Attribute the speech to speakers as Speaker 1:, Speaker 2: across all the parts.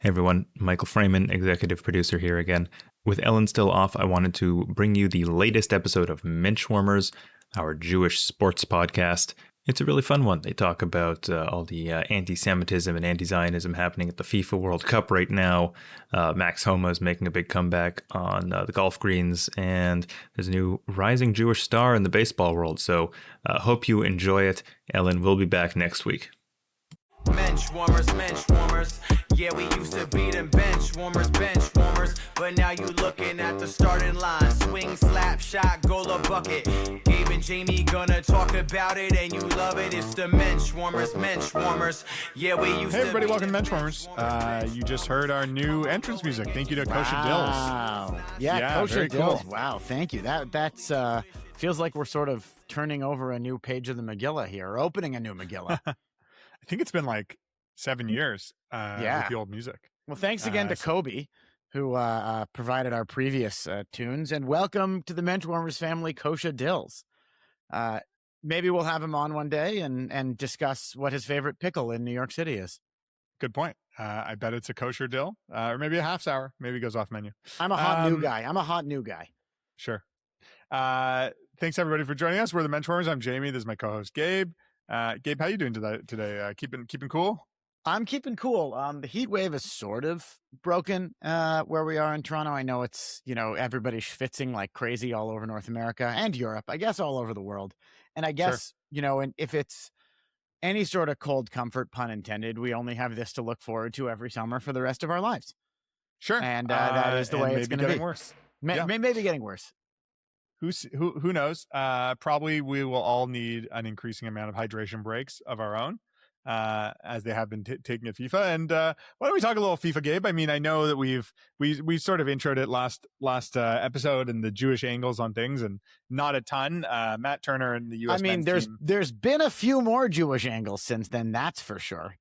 Speaker 1: Hey everyone, Michael Fraiman, executive producer here again. With Ellen still off, I wanted to bring you the latest episode of Menschwarmers, our Jewish sports podcast. It's a really fun one. They talk about all the anti-Semitism and anti-Zionism happening at the FIFA World Cup right now. Max Homa is making a big comeback on the golf greens, and there's a new rising Jewish star in the baseball world. So hope you enjoy it. Ellen will be back next week.
Speaker 2: Menschwarmers. Yeah, we used to be them bench warmers. But now you looking at the starting line. Swing, slap, shot, goal or bucket. Gabe and Jamie gonna talk about it, and you love it. It's the Menschwarmers. Yeah, we used to.
Speaker 3: Hey everybody, welcome to Menschwarmers. You just heard our new entrance music. Thank you to Kosha Dillz.
Speaker 4: Wow. Yeah, Kosha Dillz.
Speaker 3: Cool.
Speaker 4: Wow, thank you. That's feels like we're sort of turning over a new page of the Megillah here, or opening a new Megillah.
Speaker 3: I think it's been like 7 years with the old music.
Speaker 4: Well, thanks again to Kobe, who provided our previous tunes, and welcome to the Menschwarmers family, Kosha Dillz. Maybe we'll have him on one day and discuss what his favorite pickle in New York City is.
Speaker 3: Good point. I bet it's a kosher dill, or maybe a half sour. Maybe it goes off menu.
Speaker 4: I'm a hot new guy.
Speaker 3: Sure. Thanks everybody for joining us. We're the Menschwarmers. I'm Jamie. This is my co-host Gabe. Gabe, how you doing today? Keeping cool?
Speaker 4: I'm keeping cool. The heat wave is sort of broken where we are in Toronto. I know it's, everybody's schwitzing like crazy all over North America and Europe, I guess all over the world. And I guess, and if it's any sort of cold comfort, pun intended, we only have this to look forward to every summer for the rest of our lives.
Speaker 3: Sure.
Speaker 4: And that is the way it's going to be.
Speaker 3: Worse.
Speaker 4: Maybe getting worse.
Speaker 3: Who knows? Probably we will all need an increasing amount of hydration breaks of our own, as they have been taking at FIFA. And why don't we talk a little FIFA, Gabe? I mean, I know that we sort of introed it last episode and the Jewish angles on things, and not a ton. Matt Turner and the U.S. men's team.
Speaker 4: There's been a few more Jewish angles since then, that's for sure.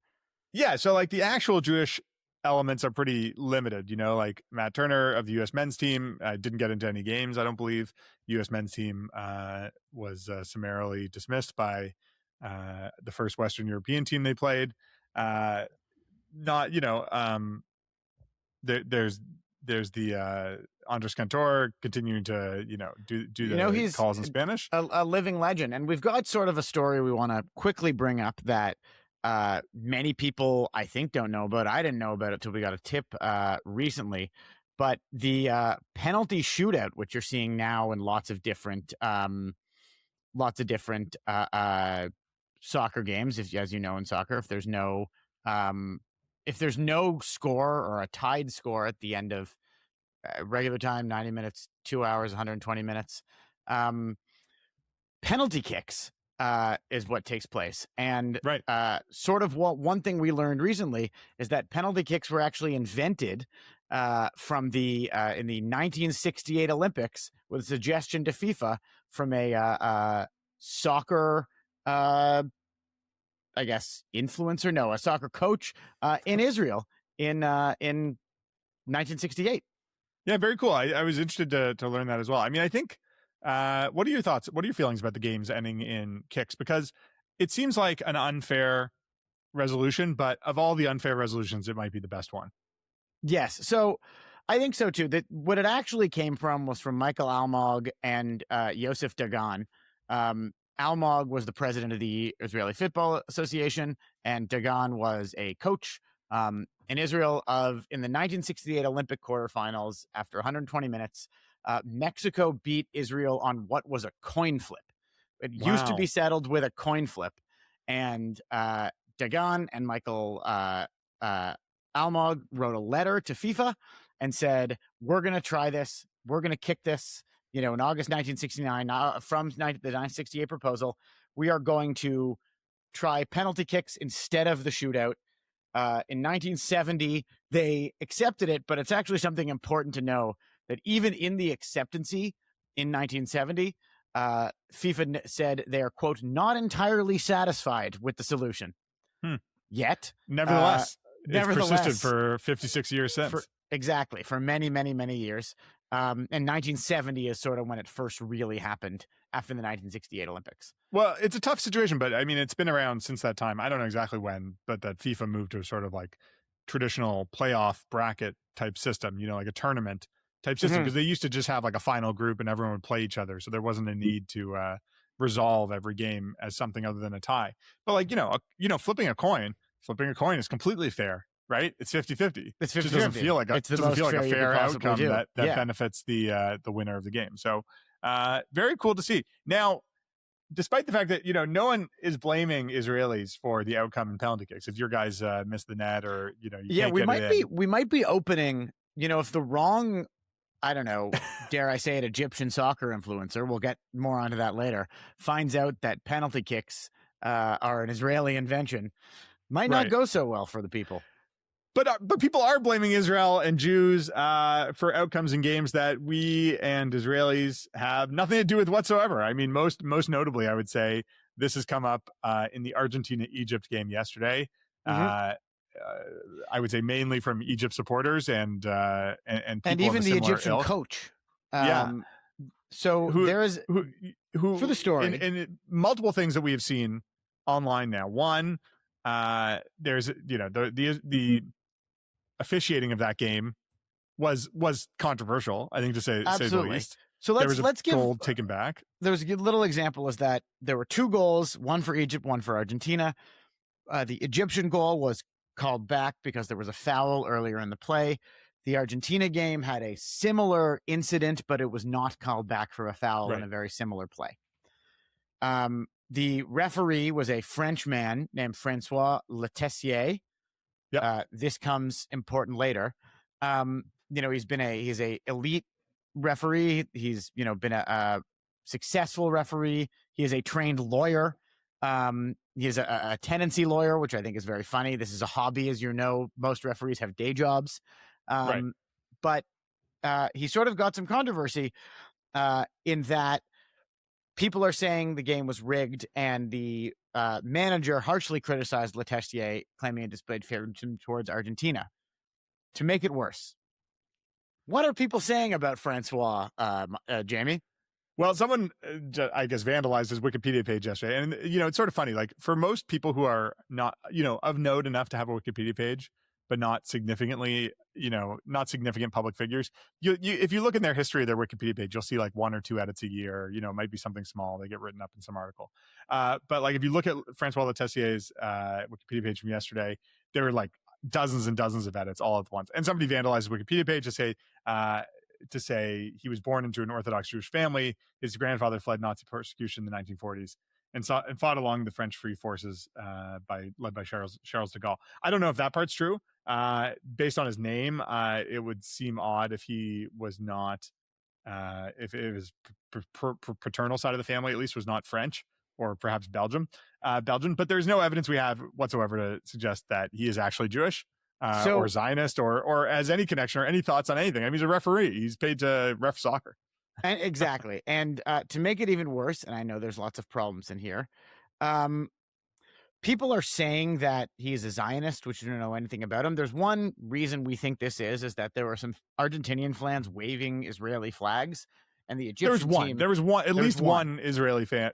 Speaker 3: Yeah, so like the actual Jewish elements are pretty limited, like Matt Turner of the U.S. men's team didn't get into any games, I don't believe. U.S. men's team was summarily dismissed by the first Western European team they played. There's the Andres Cantor continuing to do the calls in Spanish.
Speaker 4: A living legend, and we've got sort of a story we want to quickly bring up that many people I think don't know about. I didn't know about it till we got a tip recently. But the penalty shootout, which you're seeing now in lots of different soccer games, as you know in soccer, if there's no score or a tied score at the end of regular time, 90 minutes, 2 hours, 120 minutes, penalty kicks is what takes place. And one thing we learned recently is that penalty kicks were actually invented from in the 1968 Olympics with a suggestion to FIFA from a soccer, I guess, influencer, no, a soccer coach in Israel in 1968.
Speaker 3: Yeah, very cool. I was interested to learn that as well. I mean, I think, what are your thoughts? What are your feelings about the games ending in kicks? Because it seems like an unfair resolution, but of all the unfair resolutions, it might be the best one.
Speaker 4: Yes. So I think so too. That what it actually came from was from Michael Almog and Yosef Dagan. Almog was the president of the Israeli Football Association, and Dagan was a coach in Israel in the 1968 Olympic quarterfinals. After 120 minutes, Mexico beat Israel on what was a coin flip. It used to be settled with a coin flip, and Dagan and Michael Almog wrote a letter to FIFA and said, we're going to try this. We're going to kick this, in August 1969, from the 1968 proposal. We are going to try penalty kicks instead of the shootout. In 1970, they accepted it, but it's actually something important to know that even in the acceptancy in 1970, FIFA said they are, quote, not entirely satisfied with the solution yet.
Speaker 3: Nevertheless. It's persisted for 56 years since.
Speaker 4: For many, many, many years. And 1970 is sort of when it first really happened after the 1968 Olympics.
Speaker 3: Well, it's a tough situation, but I mean, it's been around since that time. I don't know exactly when, but that FIFA moved to sort of like traditional playoff bracket type system, like a tournament type system, because they used to just have like a final group and everyone would play each other. So there wasn't a need to resolve every game as something other than a tie. But like, flipping a coin is completely fair, right? It's 50-50.
Speaker 4: It's 50-50.
Speaker 3: It just doesn't feel like a fair outcome that benefits the winner of the game. So very cool to see. Now, despite the fact that, no one is blaming Israelis for the outcome in penalty kicks. If your guys miss the net or,
Speaker 4: we might be opening, if the wrong, I don't know, dare I say it, Egyptian soccer influencer, we'll get more onto that later, finds out that penalty kicks are an Israeli invention, might not go so well for the people.
Speaker 3: But people are blaming Israel and Jews for outcomes in games that we and Israelis have nothing to do with whatsoever. I mean, most notably, I would say this has come up in the Argentina-Egypt game yesterday. I would say mainly from Egypt supporters and people
Speaker 4: even
Speaker 3: of
Speaker 4: the Egyptian
Speaker 3: ilk.
Speaker 4: coach.
Speaker 3: So
Speaker 4: there is
Speaker 3: who
Speaker 4: for the story
Speaker 3: and multiple things that we have seen online now. One, there's the officiating of that game was controversial, I think, to say the least.
Speaker 4: So let's give
Speaker 3: goal taken back.
Speaker 4: There's a little example is that there were 2 goals, one for Egypt, one for Argentina. The Egyptian goal was called back because there was a foul earlier in the play. The Argentina game had a similar incident, but it was not called back for a foul in a very similar play. The referee was a French man named Francois Letessier. This comes important later. He's a elite referee. He's, been a successful referee. He is a trained lawyer. He is a tenancy lawyer, which I think is very funny. This is a hobby, as you know. Most referees have day jobs. But he sort of got some controversy in that people are saying the game was rigged, and the manager harshly criticized Letessier, claiming it displayed favoritism towards Argentina. To make it worse, what are people saying about Francois, Jamie?
Speaker 3: Well, someone, I guess, vandalized his Wikipedia page yesterday. And, it's sort of funny. Like, for most people who are not, of note enough to have a Wikipedia page, but not significantly, not significant public figures, if you look in their history of their Wikipedia page, you'll see like 1 or 2 edits a year. It might be something small. They get written up in some article. But like, if you look at Francois Letessier's Wikipedia page from yesterday, there were like dozens and dozens of edits all at once. And somebody vandalized his Wikipedia page to say he was born into an Orthodox Jewish family. His grandfather fled Nazi persecution in the 1940s and fought along the French Free Forces led by Charles de Gaulle. I don't know if that part's true. Based on his name, it would seem odd if he was not, if it was paternal side of the family, at least, was not French or perhaps Belgian. But there's no evidence we have whatsoever to suggest that he is actually Jewish. Or Zionist, or has any connection or any thoughts on anything. I mean, he's a referee. He's paid to ref soccer.
Speaker 4: And exactly. And to make it even worse, and I know there's lots of problems in here, people are saying that he's a Zionist, which you don't know anything about him. There's one reason we think this is that there were some Argentinian fans waving Israeli flags, and the Egyptian team...
Speaker 3: There was at least one Israeli fan,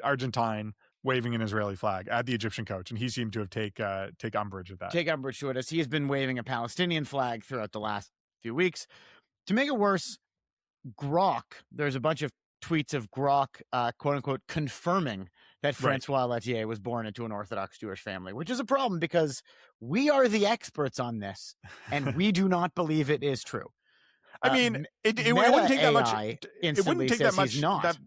Speaker 3: Argentine, waving an Israeli flag at the Egyptian coach, and he seemed to have take umbrage at that.
Speaker 4: Take umbrage to it, as he has been waving a Palestinian flag throughout the last few weeks. To make it worse, Grok, there's a bunch of tweets of Grok, quote unquote, confirming that Francois Letessier was born into an Orthodox Jewish family, which is a problem because we are the experts on this, and we do not believe it is true.
Speaker 3: I mean, it wouldn't take that much.
Speaker 4: It wouldn't take that much.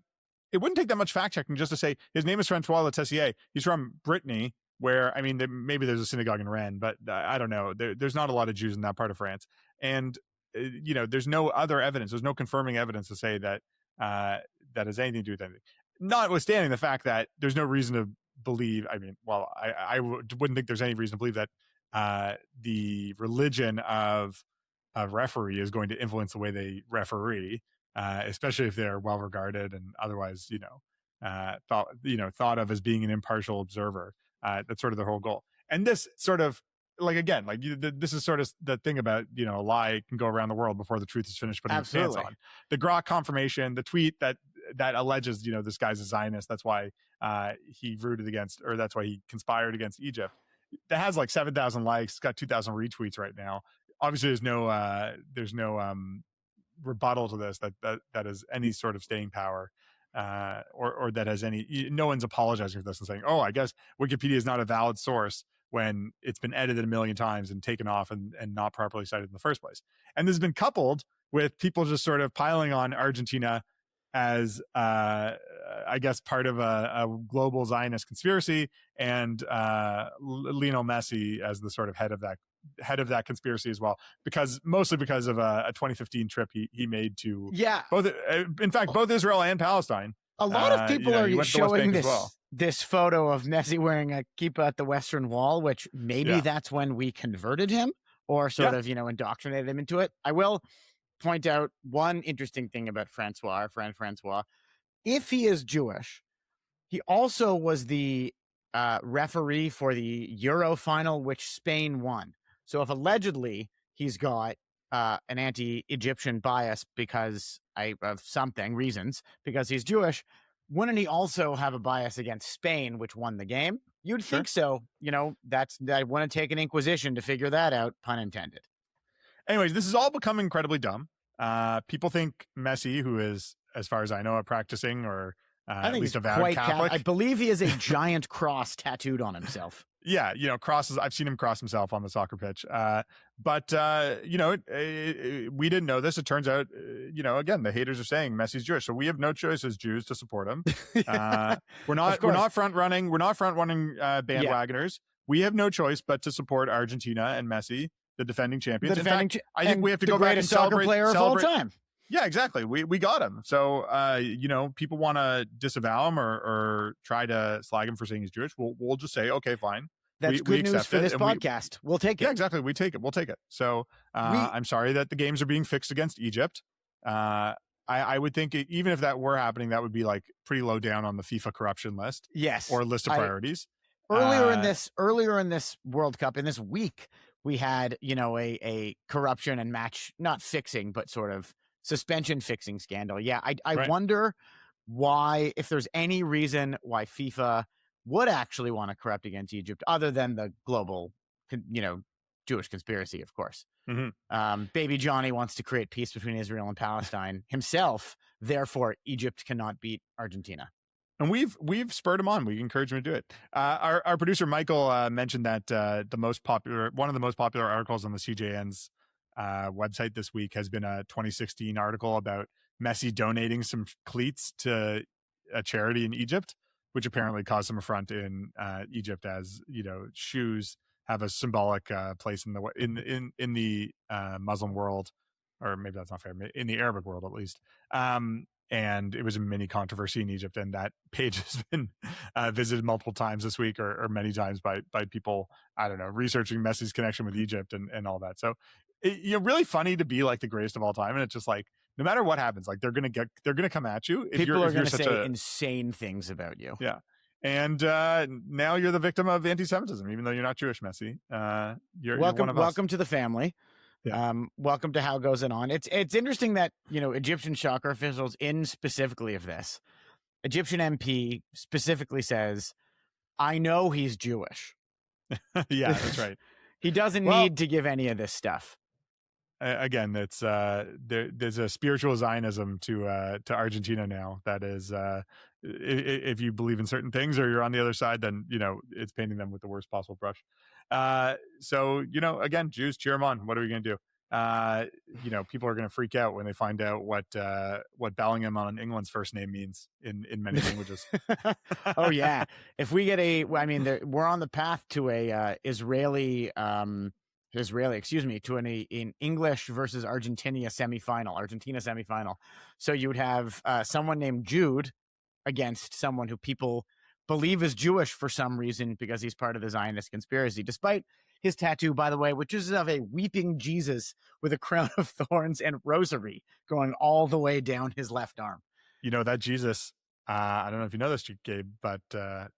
Speaker 3: It wouldn't take that much fact checking just to say his name is Francois Letessier. He's from Brittany, where, I mean, maybe there's a synagogue in Rennes, but I don't know. There's not a lot of Jews in that part of France. And, there's no other evidence. There's no confirming evidence to say that that has anything to do with anything. Notwithstanding the fact that there's no reason to believe, I wouldn't think there's any reason to believe that the religion of a referee is going to influence the way they referee. Especially if they're well regarded and otherwise, thought of as being an impartial observer. That's sort of the whole goal. And this sort of, this is sort of the thing about, a lie can go around the world before the truth is finished putting its pants on. The Grok confirmation, the tweet that alleges, this guy's a Zionist. That's why he rooted against, or that's why he conspired against Egypt. that has like 7,000 likes, got 2,000 retweets right now. Obviously, there's no rebuttal to this that has any sort of staying power, or that has any. No one's apologizing for this and saying, "Oh, I guess Wikipedia is not a valid source," when it's been edited a million times and taken off and not properly cited in the first place. And this has been coupled with people just sort of piling on Argentina as, I guess, part of a global Zionist conspiracy, and Lionel Messi as the sort of head of that conspiracy as well, mostly because of a 2015 trip he made to both Israel and Palestine.
Speaker 4: A lot of people are showing this photo of Messi wearing a kippah at the Western Wall, which maybe that's when we converted him or sort of, indoctrinated him into it. I will point out one interesting thing about Francois, our friend Francois. If he is Jewish, he also was the referee for the Euro final, which Spain won. So if allegedly he's got an anti-Egyptian bias because of reasons, because he's Jewish, wouldn't he also have a bias against Spain, which won the game? You'd think so. I want to take an inquisition to figure that out, pun intended.
Speaker 3: Anyways, this is all becoming incredibly dumb. People think Messi, who is, as far as I know, a practicing or at least a vowed Catholic.
Speaker 4: I believe he has a giant cross tattooed on himself.
Speaker 3: Yeah, crosses. I've seen him cross himself on the soccer pitch. But we didn't know this. It turns out, again, the haters are saying Messi's Jewish, so we have no choice as Jews to support him. We're not front running bandwagoners. Yeah. We have no choice but to support Argentina and Messi, the defending champions. I think we have to go back and celebrate.
Speaker 4: Soccer player of all time.
Speaker 3: Yeah, exactly. We got him. So, people want to disavow him or try to slag him for saying he's Jewish. We'll just say, okay, fine.
Speaker 4: That's good news for this podcast. We'll take it.
Speaker 3: Yeah, exactly. We'll take it. So I'm sorry that the games are being fixed against Egypt. I would think even if that were happening, that would be like pretty low down on the FIFA corruption list.
Speaker 4: Yes.
Speaker 3: Or list of priorities.
Speaker 4: Earlier in this World Cup, in this week, we had, a corruption and match, not fixing, but sort of suspension fixing scandal. Yeah. I wonder why, if there's any reason why FIFA would actually want to corrupt against Egypt other than the global, Jewish conspiracy, of course. Mm-hmm. Baby Johnny wants to create peace between Israel and Palestine himself. Therefore, Egypt cannot beat Argentina.
Speaker 3: And we've spurred him on. We encourage him to do it. Our producer Michael mentioned that one of the most popular articles on the CJN's website this week has been a 2016 article about Messi donating some cleats to a charity in Egypt, which apparently caused some affront in Egypt, as shoes have a symbolic place in the Muslim world, or maybe that's not fair, in the Arabic world at least. And it was a mini controversy in Egypt, and that page has been visited multiple times this week, or many times by people, I don't know, researching Messi's connection with Egypt and all that. So really funny to be like the greatest of all time, and it's just like, no matter what happens, like they're gonna come at you.
Speaker 4: People are gonna say insane things about you.
Speaker 3: Yeah. And now you're the victim of anti-Semitism, even though you're not Jewish, Messi. You're one of us.
Speaker 4: Welcome to the family. Yeah. Welcome to How Goes It On. It's interesting that, Egyptian soccer officials, in specifically of this, Egyptian MP specifically says, I know he's Jewish.
Speaker 3: Yeah, that's right.
Speaker 4: He doesn't need to give any of this stuff.
Speaker 3: Again, it's there's a spiritual Zionism to Argentina now that is, if you believe in certain things or you're on the other side, then it's painting them with the worst possible brush. So again, Jews, cheer them on. What are we going to do? People are going to freak out when they find out what Bellingham on England's first name means in many languages.
Speaker 4: Oh yeah, if we get we're on the path to a Israeli, to an English versus Argentina semifinal. So you would have someone named Jude against someone who people believe is Jewish for some reason because he's part of the Zionist conspiracy, despite his tattoo, by the way, which is of a weeping Jesus with a crown of thorns and rosary going all the way down his left arm.
Speaker 3: That Jesus, I don't know if you know this, Gabe, but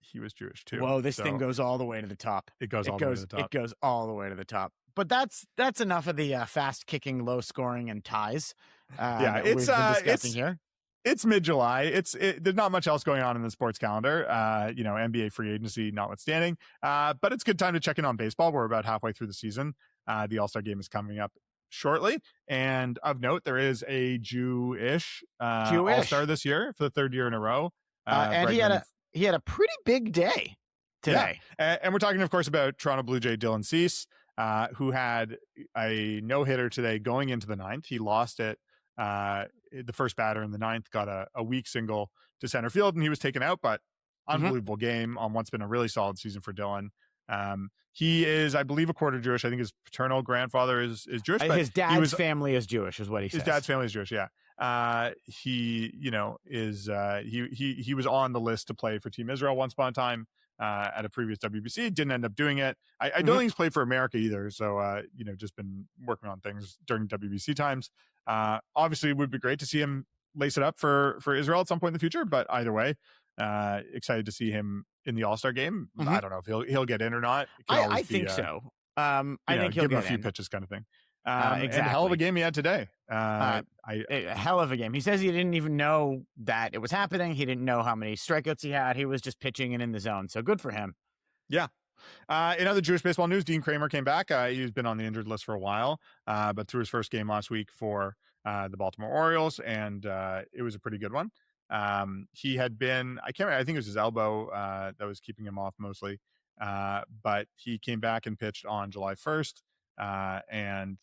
Speaker 3: he was Jewish too.
Speaker 4: Whoa, this thing goes all the way to the top.
Speaker 3: It goes all the way to the top.
Speaker 4: It goes all the way to the top. But that's enough of the fast kicking, low scoring, and ties.
Speaker 3: Yeah,
Speaker 4: we've been discussing here.
Speaker 3: It's mid-July. There's not much else going on in the sports calendar, NBA free agency notwithstanding. But it's a good time to check in on baseball. We're about halfway through the season. The All-Star game is coming up shortly. And of note, there is a Jewish All-Star this year for the third year in a row.
Speaker 4: And he had a pretty big day today.
Speaker 3: Yeah. And we're talking, of course, about Toronto Blue Jay Dylan Cease, who had a no-hitter today going into the ninth. He lost it. The first batter in the ninth got a weak single to center field, and he was taken out, but unbelievable game on what's been a really solid season for Dylan. He is, I believe, a quarter Jewish. I think his paternal grandfather is Jewish. But
Speaker 4: his dad's family is Jewish, is what he says.
Speaker 3: His dad's family is Jewish, yeah. He was on the list to play for Team Israel once upon a time at a previous WBC. Didn't end up doing it. I don't think he's played for America either. So, just been working on things during WBC times. Obviously, it would be great to see him lace it up for Israel at some point in the future. But either way, excited to see him in the All-Star game. I don't know if he'll get in or not.
Speaker 4: I think so. I think he'll
Speaker 3: give him
Speaker 4: get
Speaker 3: a few
Speaker 4: in.
Speaker 3: pitches kind of thing.
Speaker 4: Exactly.
Speaker 3: And a hell of a game he had today.
Speaker 4: A hell of a game. He says he didn't even know that it was happening. He didn't know how many strikeouts he had. He was just pitching and in the zone. So good for him.
Speaker 3: Yeah. In other Jewish baseball news, Dean Kramer came back. He's been on the injured list for a while, but threw his first game last week for the Baltimore Orioles, and it was a pretty good one. He had been, I can't remember, I think it was his elbow that was keeping him off mostly, but he came back and pitched on July 1st. And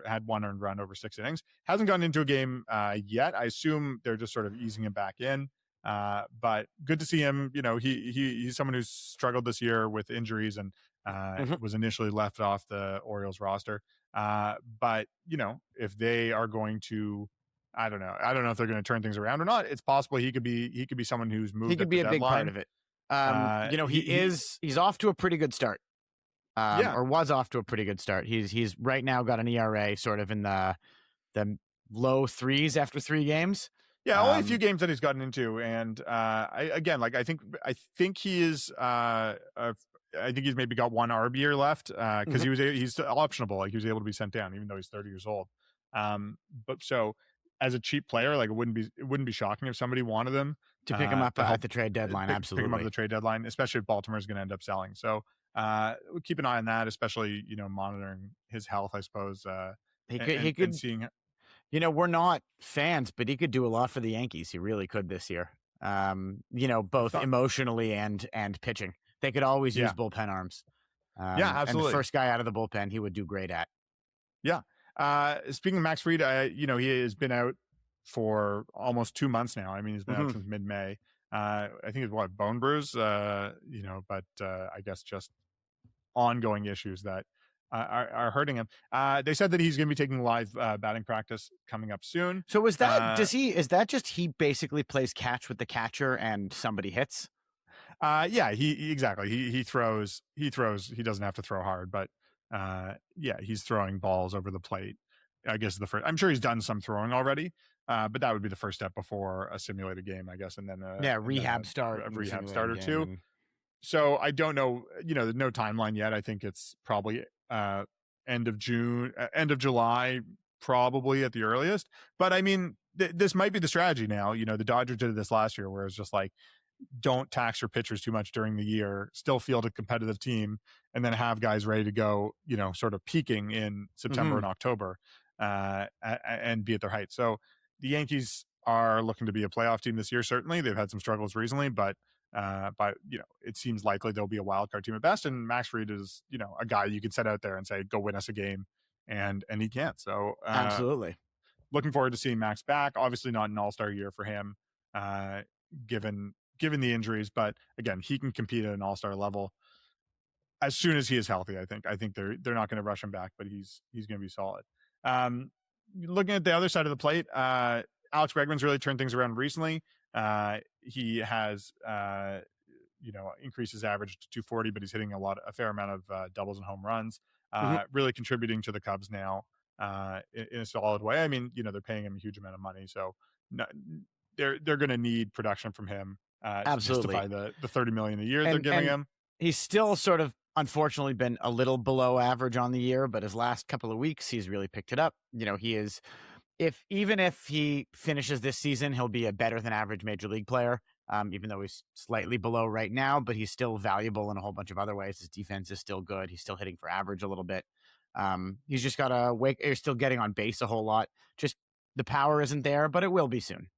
Speaker 3: had one earned run over 6 innings. Hasn't gone into a game yet. I assume they're just sort of easing him back in. But good to see him. He's someone who's struggled this year with injuries and was initially left off the Orioles roster. But if they are going to, I don't know if they're going to turn things around or not. It's possible he could be someone who's moved.
Speaker 4: He could be a big part of it. He's off to a pretty good start. Or was off to a pretty good start. He's right now got an ERA sort of in the low threes after 3 games.
Speaker 3: Yeah, only a few games that he's gotten into, and I think he is. I think he's maybe got 1 RBI left because he's optionable. Like he was able to be sent down even though he's 30 years old. But so as a cheap player, like it wouldn't be shocking if somebody wanted him
Speaker 4: to pick him up at the trade deadline. Absolutely,
Speaker 3: pick him up at the trade deadline, especially if Baltimore is going to end up selling. So. We'll keep an eye on that, especially monitoring his health, I suppose.
Speaker 4: He could
Speaker 3: and seeing.
Speaker 4: We're not fans, but he could do a lot for the Yankees. He really could this year. Both emotionally and pitching. They could always use bullpen arms.
Speaker 3: Absolutely.
Speaker 4: And the first guy out of the bullpen, he would do great at.
Speaker 3: Yeah. Speaking of Max Fried, he has been out for almost 2 months now. I mean, he's been out since mid-May. I think it's bone bruise, but I guess just ongoing issues that are hurting him. They said that he's going to be taking live batting practice coming up soon.
Speaker 4: So is that just he basically plays catch with the catcher and somebody hits?
Speaker 3: He exactly. He throws. He doesn't have to throw hard, but he's throwing balls over the plate. I guess I'm sure he's done some throwing already. But that would be the first step before a simulated game, I guess, and then a rehab start or two. So I don't know, there's no timeline yet. I think it's probably end of July, probably at the earliest. But I mean, this might be the strategy now. The Dodgers did this last year, where it's just like, don't tax your pitchers too much during the year, still field a competitive team, and then have guys ready to go, sort of peaking in September and October and be at their height. So the Yankees are looking to be a playoff team this year. Certainly, they've had some struggles recently, but it seems likely they'll be a wild card team at best. And Max Fried is, a guy you could set out there and say, "Go win us a game," and he can't. So
Speaker 4: absolutely,
Speaker 3: looking forward to seeing Max back. Obviously, not an all-star year for him, given the injuries, but again, he can compete at an all-star level as soon as he is healthy. I think they're not going to rush him back, but he's going to be solid. Looking at the other side of the plate, Alex Bregman's really turned things around recently. He has, increased his average to 240, but he's hitting a fair amount of doubles and home runs, really contributing to the Cubs now in a solid way. I mean, they're paying him a huge amount of money, so they're going to need production from him to justify the $30 million a year they're giving him.
Speaker 4: He's still sort of, unfortunately, been a little below average on the year, but his last couple of weeks, he's really picked it up. He is even if he finishes this season, he'll be a better than average major league player. Even though he's slightly below right now, but he's still valuable in a whole bunch of other ways. His defense is still good. He's still hitting for average a little bit. He's just got to he's still getting on base a whole lot. Just the power isn't there, but it will be soon.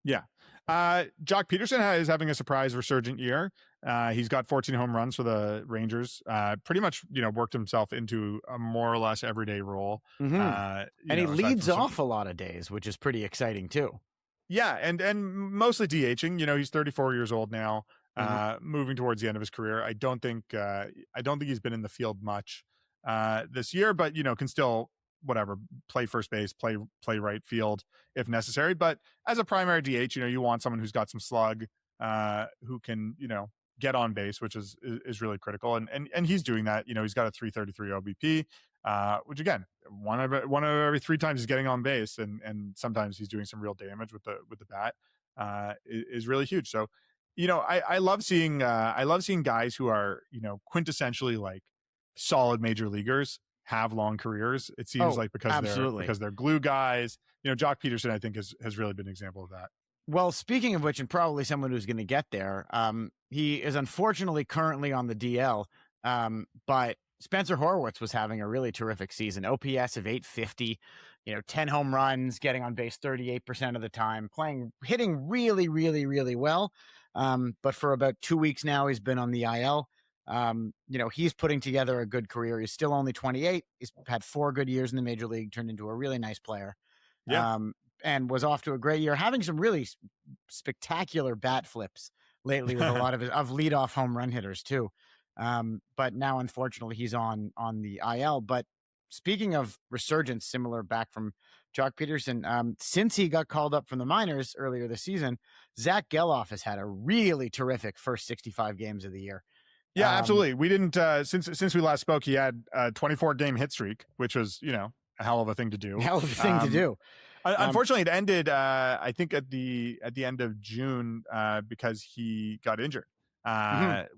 Speaker 3: Yeah. Jock Peterson is having a surprise resurgent year. He's got 14 home runs for the Rangers. Pretty much, worked himself into a more or less everyday role.
Speaker 4: And he leads off a lot of days, which is pretty exciting too.
Speaker 3: Yeah, and mostly DHing. He's 34 years old now, moving towards the end of his career. I don't think he's been in the field much this year, but can still play first base, play right field if necessary. But as a primary DH, you want someone who's got some slug, who can get on base, which is really critical. And he's doing that. He's got a 333 OBP. Which again, one of every 3 times he's getting on base, and sometimes he's doing some real damage with the bat, is really huge. So, I love seeing guys who are quintessentially like solid major leaguers have long careers. It seems because they're glue guys. Jock Peterson, I think, has really been an example of that.
Speaker 4: Well, speaking of which, and probably someone who's going to get there, he is unfortunately currently on the DL, but Spencer Horwitz was having a really terrific season. OPS of 850, 10 home runs, getting on base 38% of the time, hitting really, really, really well. But for about 2 weeks now, he's been on the IL. He's putting together a good career. He's still only 28. He's had 4 good years in the major league, turned into a really nice player.
Speaker 3: Yeah.
Speaker 4: And was off to a great year, having some really spectacular bat flips lately with a lot of leadoff home run hitters too. But now, unfortunately, he's on the IL. But speaking of resurgence, similar back from Jock Peterson, since he got called up from the minors earlier this season, Zach Geloff has had a really terrific first 65 games of the year.
Speaker 3: Yeah, absolutely. We didn't since we last spoke. He had a 24-game hit streak, which was a hell of a thing to do. Unfortunately, it ended I think at the end of June because he got injured.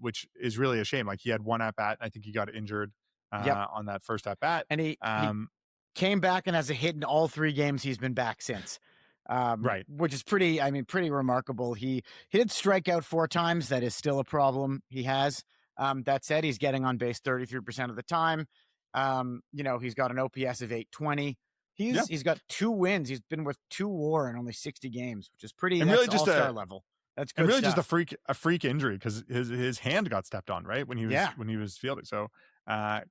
Speaker 3: Which is really a shame. Like, he had 1 at bat. I think he got injured on that first at bat,
Speaker 4: and he came back and has a hit in all 3 games he's been back since. Right, which is pretty remarkable. He did strike out 4 times. That is still a problem he has. That said, he's getting on base 33% of the time. He's got an OPS of 820. He's got 2 wins. He's been with 2 WAR in only 60 games, which is pretty. That's really just all-star level. That's good.
Speaker 3: And really
Speaker 4: stuff.
Speaker 3: Just a freak injury, because his hand got stepped on right when he was fielding. So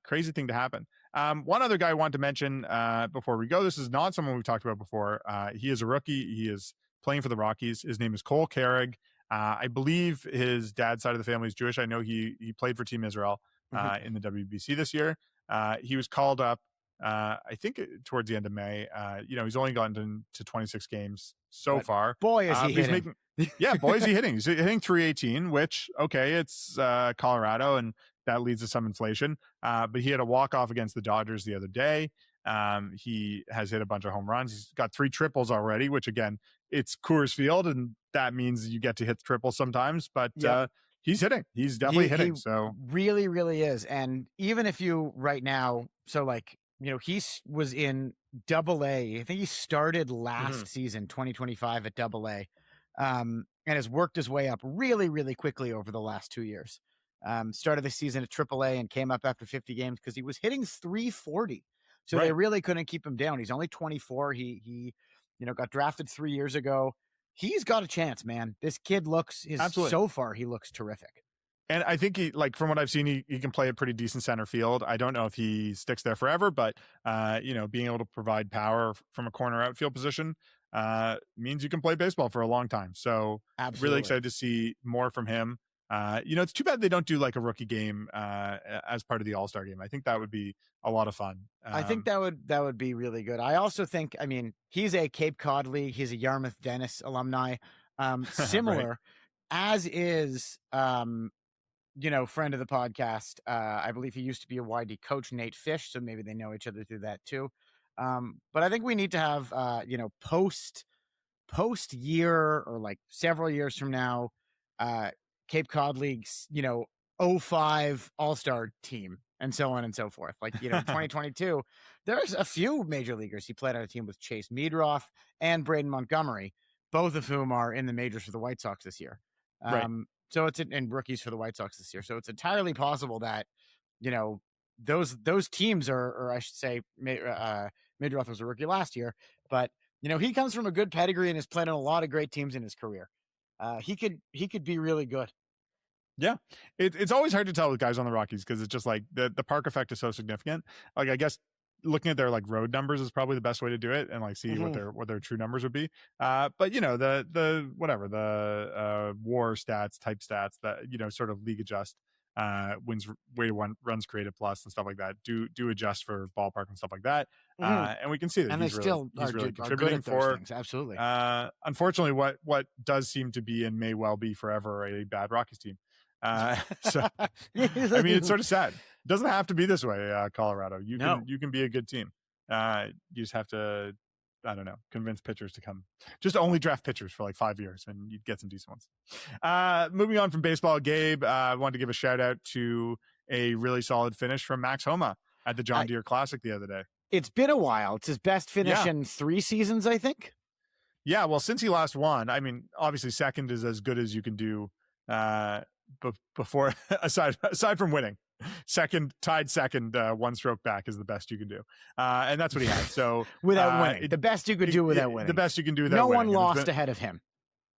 Speaker 3: crazy thing to happen. One other guy I want to mention before we go. This is not someone we've talked about before. He is a rookie. He is playing for the Rockies. His name is Cole Carrigg. I believe his dad's side of the family is Jewish. I know he played for Team Israel in the WBC this year. He was called up, I think, towards the end of May. He's only gotten to 26 games so far.
Speaker 4: Boy, is he hitting.
Speaker 3: Boy, is he hitting. He's hitting 318, which, okay, it's Colorado, and that leads to some inflation. But he had a walk-off against the Dodgers the other day. He has hit a bunch of home runs. He's got 3 triples already, which, again, it's Coors Field, and that means you get to hit triples sometimes. But he's hitting. He's definitely hitting. So
Speaker 4: really, really is. And even if you right now, he was in Double-A. I think he started last season, 2025, at Double-A, and has worked his way up really, really quickly over the last 2 years. Started the season at Triple-A and came up after 50 games because he was hitting 340. So they really couldn't keep him down. He's only 24. He got drafted 3 years ago. He's got a chance, man. This kid so far, he looks terrific.
Speaker 3: And I think from what I've seen, he can play a pretty decent center field. I don't know if he sticks there forever, but being able to provide power from a corner outfield position means you can play baseball for a long time. So really excited to see more from him. It's too bad they don't do like a rookie game as part of the All-Star game. I think that would be a lot of fun.
Speaker 4: I think that would be really good. I also think, he's a Cape Cod League. He's a Yarmouth Dennis alumni, similar, right, as is, friend of the podcast. I believe he used to be a YD coach, Nate Fish. So maybe they know each other through that too. But I think we need to have, post year, or like several years from now, Cape Cod League's, 05 All-Star team and so on and so forth. Like, 2022, there's a few major leaguers. He played on a team with Chase Meadroff and Braden Montgomery, both of whom are in the majors for the White Sox this year.
Speaker 3: Right.
Speaker 4: So it's and rookies for the White Sox this year. So it's entirely possible that, those teams or I should say, Meadroff was a rookie last year, but he comes from a good pedigree and has played on a lot of great teams in his career. He could be really good.
Speaker 3: Yeah, it's always hard to tell with guys on the Rockies because it's just like the park effect is so significant. Like, I guess looking at their like road numbers is probably the best way to do it and like see what their true numbers would be. But the whatever the WAR stats type stats that sort of league adjust wins weighted runs created plus and stuff like that do adjust for ballpark and stuff like that. And we can see that
Speaker 4: and
Speaker 3: he's really contributing
Speaker 4: for things. Absolutely.
Speaker 3: Unfortunately, what does seem to be and may well be forever a bad Rockies team. So I mean, it's sort of sad. It doesn't have to be this way, Colorado. You can be a good team. You just have to, I don't know, convince pitchers to come. Just only draft pitchers for like 5 years and you'd get some decent ones. Moving on from baseball, Gabe, I wanted to give a shout out to a really solid finish from Max Homa at the John Deere Classic the other day.
Speaker 4: It's been a while. It's his best finish in 3 seasons, I think. Yeah,
Speaker 3: well, since he last won, I mean, obviously second is as good as you can do before aside from winning. Tied second, 1 stroke back is the best you can do, and that's what he had. So
Speaker 4: without winning, the best you could do without winning,
Speaker 3: the best you can do without winning.
Speaker 4: No one lost ahead of him.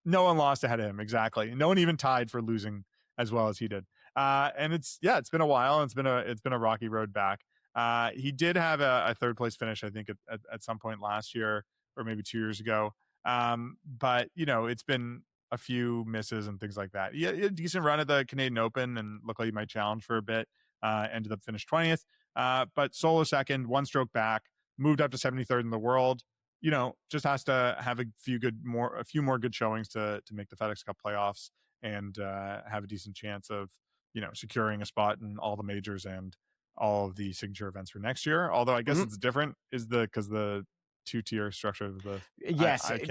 Speaker 3: No one lost ahead of him, exactly. No one even tied for losing as well as he did. And it's been a while, and it's been a rocky road back. He did have a third place finish, I think, at some point last year or maybe 2 years ago. But it's been a few misses and things like that. He had a decent run at the Canadian Open and looked like he might challenge for a bit. Ended up finished 20th, but solo second, 1 stroke back, moved up to 73rd in the world. Just has to have a few more good showings to make the FedEx Cup playoffs and have a decent chance of securing a spot in all the majors and all of the signature events for next year. Although I guess it's different because the 2-tier structure of the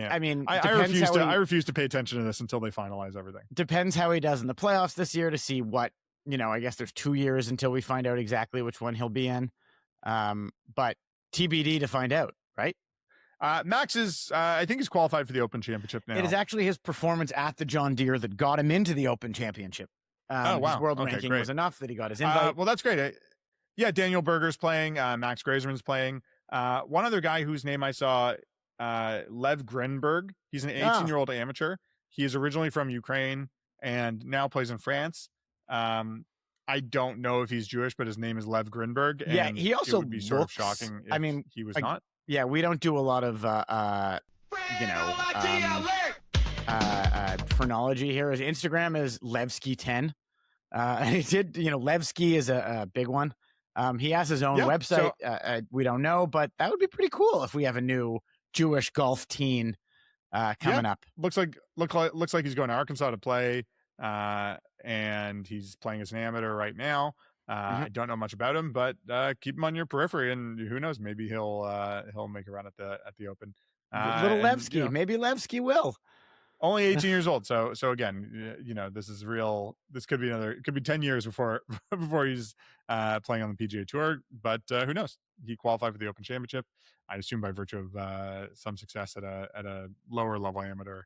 Speaker 3: I refuse to pay attention to this until they finalize everything.
Speaker 4: Depends how he does in the playoffs this year to see what I guess there's 2 years until we find out exactly which one he'll be in, but TBD to find out, right?
Speaker 3: Max is I think he's qualified for the Open Championship now.
Speaker 4: It is actually his performance at the John Deere that got him into the Open Championship.
Speaker 3: Oh wow,
Speaker 4: his world ranking was enough that he got his invite.
Speaker 3: Well, that's great. Daniel Berger's playing, Max Grazerman's playing. One other guy whose name I saw, Lev Grinberg. He's an 18-year-old amateur. He is originally from Ukraine and now plays in France. I don't know if he's Jewish, but his name is Lev Grinberg. And
Speaker 4: he also
Speaker 3: it would be sort of shocking if he was not.
Speaker 4: Yeah, we don't do a lot of phrenology here. His Instagram is Levski10. And he did, Levski is a big one. He has his own website. So, we don't know, but that would be pretty cool if we have a new Jewish golf teen coming up.
Speaker 3: Looks like he's going to Arkansas to play, and he's playing as an amateur right now. I don't know much about him, but keep him on your periphery, and who knows, maybe he'll make a run at the Open.
Speaker 4: Little Levski, maybe Levski will.
Speaker 3: Only 18 years old, so again, this is real. This could be it could be 10 years before he's playing on the PGA Tour, but who knows? He qualified for the Open Championship, I assume by virtue of some success at a lower level amateur.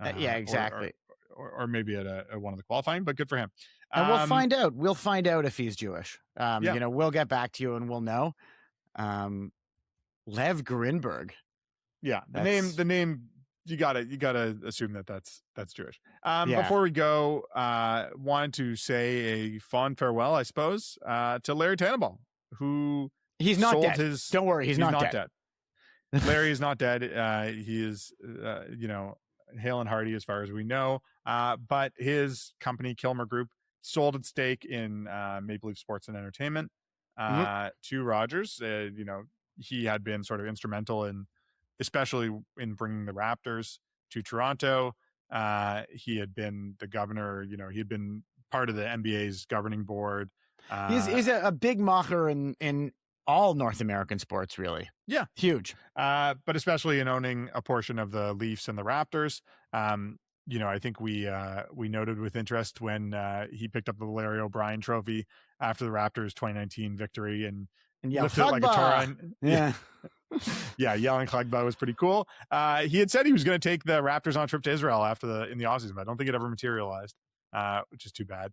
Speaker 4: Exactly.
Speaker 3: Or maybe at one of the qualifying, but good for him.
Speaker 4: And we'll find out. We'll find out if he's Jewish. We'll get back to you and we'll know. Lev Grinberg.
Speaker 3: Yeah, the name. You gotta assume that's Jewish. Before we go, wanted to say a fond farewell, I suppose, to Larry Tannenbaum, who
Speaker 4: he's not dead. Don't worry, he's not dead.
Speaker 3: Larry is not dead. He is, hale and hearty as far as we know. But his company, Kilmer Group, sold its stake in Maple Leaf Sports and Entertainment to Rogers. He had been sort of instrumental especially in bringing the Raptors to Toronto. He had been the governor, he had been part of the NBA's governing board.
Speaker 4: He's a big macher in all North American sports, really.
Speaker 3: Yeah.
Speaker 4: Huge.
Speaker 3: But especially in owning a portion of the Leafs and the Raptors. I think we noted with interest when he picked up the Larry O'Brien Trophy after the Raptors 2019 victory and
Speaker 4: yelled,
Speaker 3: lifted it like a Torah.
Speaker 4: Yeah.
Speaker 3: Yeah, yelling Chagba was pretty cool. He had said he was going to take the Raptors on a trip to Israel in the offseason, but I don't think it ever materialized, which is too bad.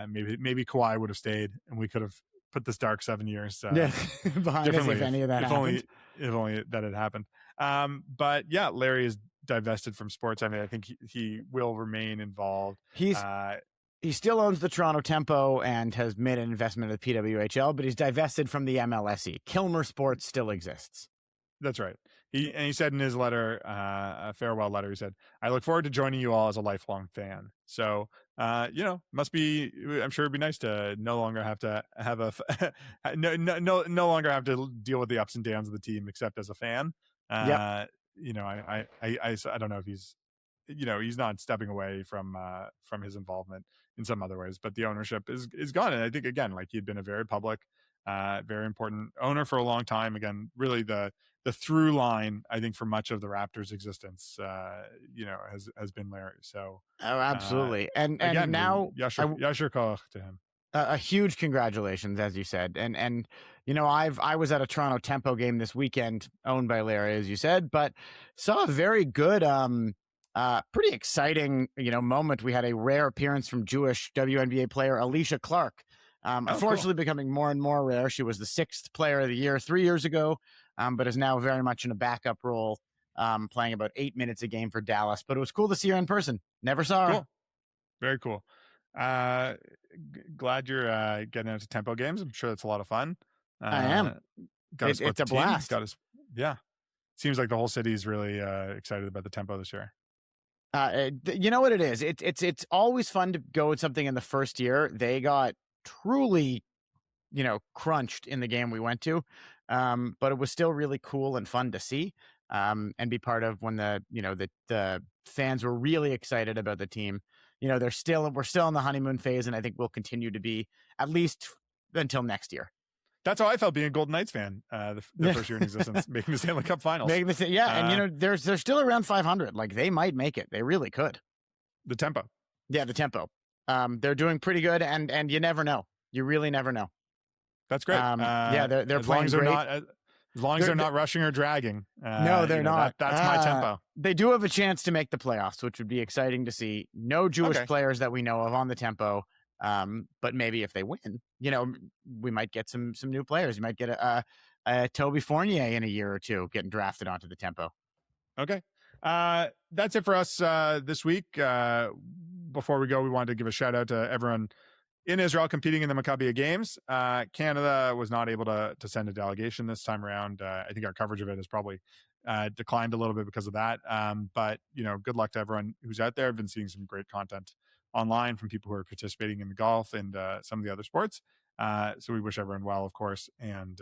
Speaker 3: Maybe Kawhi would have stayed, and we could have put this dark 7 years
Speaker 4: behind us if any of that happened.
Speaker 3: If only that had happened. But yeah, Larry is divested from sports. I mean, I think he will remain involved.
Speaker 4: He still owns the Toronto Tempo and has made an investment at the PWHL, but he's divested from the MLSE. Kilmer Sports still exists.
Speaker 3: That's right. He said in his letter, a farewell letter, he said, "I look forward to joining you all as a lifelong fan." So, must be. I'm sure it'd be nice to no longer have to have no longer have to deal with the ups and downs of the team, except as a fan.
Speaker 4: Yep.
Speaker 3: I don't know if he's not stepping away from his involvement in some other ways, but the ownership is gone. And I think, again, like, he'd been a very public, very important owner for a long time. Again, really the through line, I think, for much of the Raptors' existence, has been Larry. So,
Speaker 4: absolutely. And
Speaker 3: again,
Speaker 4: now
Speaker 3: Yasher Koch to him.
Speaker 4: A huge congratulations, as you said. And I was at a Toronto Tempo game this weekend, owned by Larry, as you said, but saw a very good, pretty exciting, moment. We had a rare appearance from Jewish WNBA player Alysha Clark. Unfortunately, becoming more and more rare. She was the 6th player of the year 3 years ago, but is now very much in a backup role, playing about 8 minutes a game for Dallas. But it was cool to see her in person. Never saw her.
Speaker 3: Cool. Very cool. Glad you're getting into Tempo games. I'm sure that's a lot of fun.
Speaker 4: I am. It's a blast.
Speaker 3: Seems like the whole city is really excited about the Tempo this year.
Speaker 4: You know what it is? It's always fun to go with something in the first year. They got truly, crunched in the game we went to, but it was still really cool and fun to see, and be part of when the fans were really excited about the team. We're still in the honeymoon phase, and I think we'll continue to be at least until next year.
Speaker 3: That's how I felt being a Golden Knights fan the first year in existence, making the Stanley Cup Finals.
Speaker 4: And they're still around 500. Like, they might make it. They really could.
Speaker 3: The Tempo.
Speaker 4: Yeah, the Tempo. They're doing pretty good, and you never know. You really never know.
Speaker 3: That's great.
Speaker 4: They're playing great.
Speaker 3: As long as they're not rushing or dragging.
Speaker 4: No, they're not.
Speaker 3: That's my Tempo.
Speaker 4: They do have a chance to make the playoffs, which would be exciting to see. No Jewish players that we know of on the Tempo. But maybe if they win, we might get some new players. You might get a Toby Fournier in a year or two getting drafted onto the Tempo.
Speaker 3: Okay. That's it for us this week. Before we go, we wanted to give a shout out to everyone in Israel competing in the Maccabi Games. Canada was not able to send a delegation this time around. I think our coverage of it has probably declined a little bit because of that. But good luck to everyone who's out there. I've been seeing some great content online from people who are participating in the golf and some of the other sports. So we wish everyone well, of course, and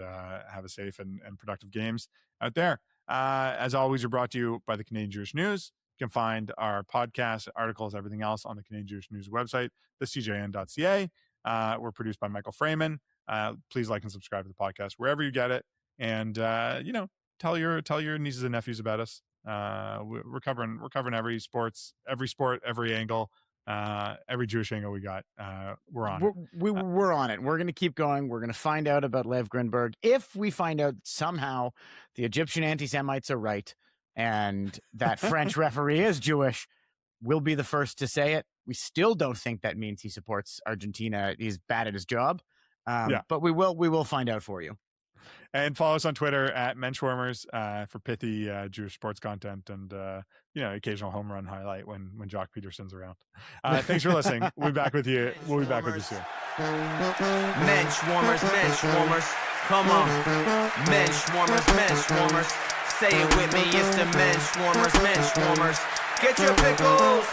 Speaker 3: have a safe and productive games out there. As always, we're brought to you by the Canadian Jewish News. You can find our podcasts, articles, everything else on the Canadian Jewish News website, thecjn.ca. We're produced by Michael Fraiman. Please like and subscribe to the podcast wherever you get it. And, tell your nieces and nephews about us. We're covering every sport, every angle. Every Jewish angle we got, we're on it.
Speaker 4: We're on it. We're going to keep going. We're going to find out about Lev Grinberg. If we find out somehow the Egyptian anti-Semites are right and that French referee is Jewish, we'll be the first to say it. We still don't think that means he supports Argentina. He's bad at his job. But we will find out for you.
Speaker 3: And follow us on Twitter at Menschwarmers for pithy Jewish sports content and occasional home run highlight when Jock Peterson's around. Thanks for listening. We'll be back with you. We'll be back with you soon.
Speaker 2: Menschwarmers. Come on. Menschwarmers. Say it with me. It's the Menschwarmers. Get your pickles.